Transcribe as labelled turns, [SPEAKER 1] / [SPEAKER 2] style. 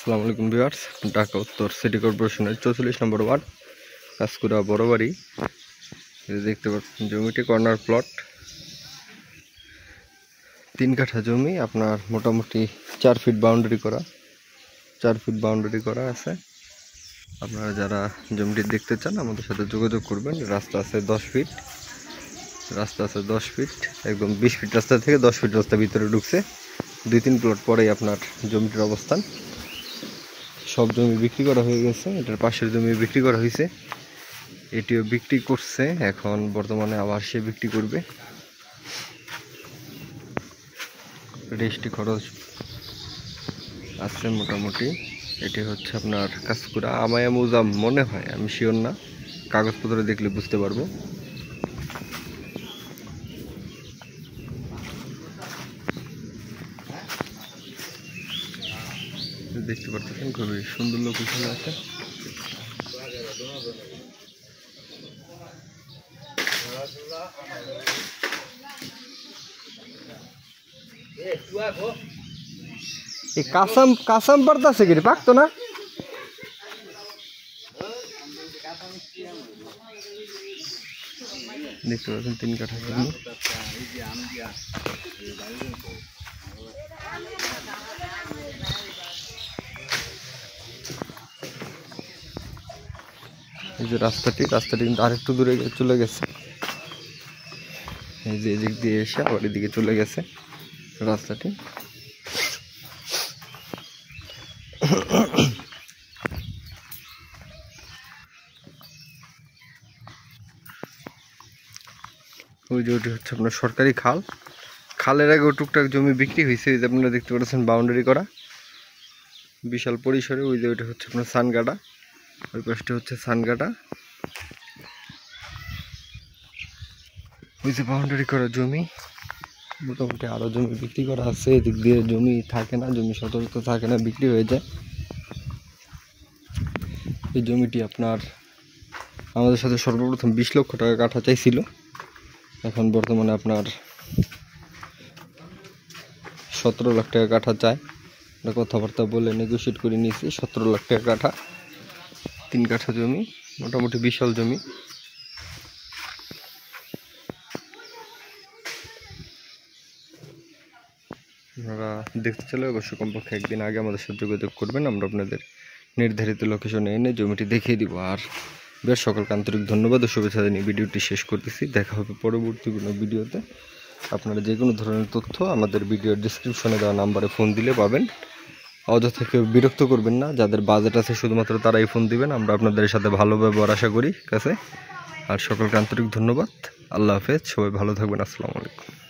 [SPEAKER 1] আসসালামু আলাইকুম ভিউয়ার্স, ঢাকা উত্তর সিটি কর্পোরেশনের 44 নম্বর ওয়ার্ড কাজকুড়া বড়বাড়ি। দেখতে পাচ্ছেন জমিটি কর্নার প্লট, 3 কাঠা জমি। আপনার মোটামুটি 4 ফিট বাউন্ডারি করা আছে। আপনারা যারা জমিটি দেখতে চান আমাদের সাথে যোগাযোগ করবেন। রাস্তা আছে 10 ফিট, একদম 20 ফিট রাস্তা থেকে 10 ফিট রাস্তা ভিতরে ঢুকছে। 2-3 প্লট পরেই আপনার জমিটির অবস্থান। সব জমি বিক্রি করা হয়ে গেছে। এটার পাশের জমি বিক্রি করা হয়েছে, এটিও বিক্রি করছে। এখন বর্তমানে আবার সে বিক্রি করবে। রেজিস্ট্রি খরচ আছে মোটামুটি। এটি হচ্ছে আপনার কাজকুড়া আমায়া মুজাম মনে হয়, আমি শিওর না, কাগজপত্র দেখলে বুঝতে পারবো। দেখতে পাচ্ছেন খুবই সুন্দর লোকেশন আছে। কাসাম পড়তাছে কি পাকতো না? দেখতে পাচ্ছেন 3 কাঠা জমি। এই যে রাস্তাটি কিন্তু আরেকটু দূরে চলে গেছে। এই যে এদিক দিয়ে এসে আবার এদিকে চলে গেছে রাস্তাটি। ওই যে ওটি হচ্ছে আপনার সরকারি খালের আগে টুকটাক জমি বিক্রি হয়েছে। এই যে আপনারা দেখতে পাচ্ছেন বাউন্ডারি করা বিশাল পরিসরে। ওই যে ওইটা হচ্ছে আপনার সানগাটা, ওই পাশটা হচ্ছে সানগাটা। ওই যে বাউন্ডারি করা জমি, মোটামুটি আরও জমি বিক্রি করা আছে। এদিক দিয়ে জমি থাকে না, জমি সতর্ক থাকে না, বিক্রি হয়ে যায়। এই জমিটি আপনার আমাদের সাথে সর্বপ্রথম 20 লক্ষ টাকা কাঠা চাইছিল। এখন বর্তমানে আপনার 17 লাখ টাকা কাঠা চায়। কথাবার্তা বলে নেগোশিয়েট করে নিয়েছি। 17 লাখ টাকা কাঠা, 3 কাঠা জমি, মোটামুটি বিশাল জমি। আপনারা দেখতে চলে অবশ্যই কমপক্ষে একদিন আগে আমাদের সাথে যোগাযোগ করবেন। আমরা আপনাদের নির্ধারিত লোকেশনে এনে জমিটি দেখিয়ে দিব। আর বেশ সকলকে আন্তরিক ধন্যবাদ ও শুভেচ্ছা জানিয়ে ভিডিওটি শেষ করতেছি। দেখা হবে পরবর্তী কোনো ভিডিওতে। আপনারা যে কোনো ধরনের তথ্য আমাদের ভিডিওর ডিসক্রিপশনে দেওয়া নাম্বারে ফোন দিলে পাবেন। অযথা কেউ বিরক্ত করবেন না, যাদের বাজেট আছে শুধুমাত্র তারাই ফোন দিবেন। আমরা আপনাদের সাথে ভালো ব্যবহার আশা করি কাছে। আর সকলকে আন্তরিক ধন্যবাদ। আল্লাহ হাফেজ, সবাই ভালো থাকবেন। আসসালামু আলাইকুম।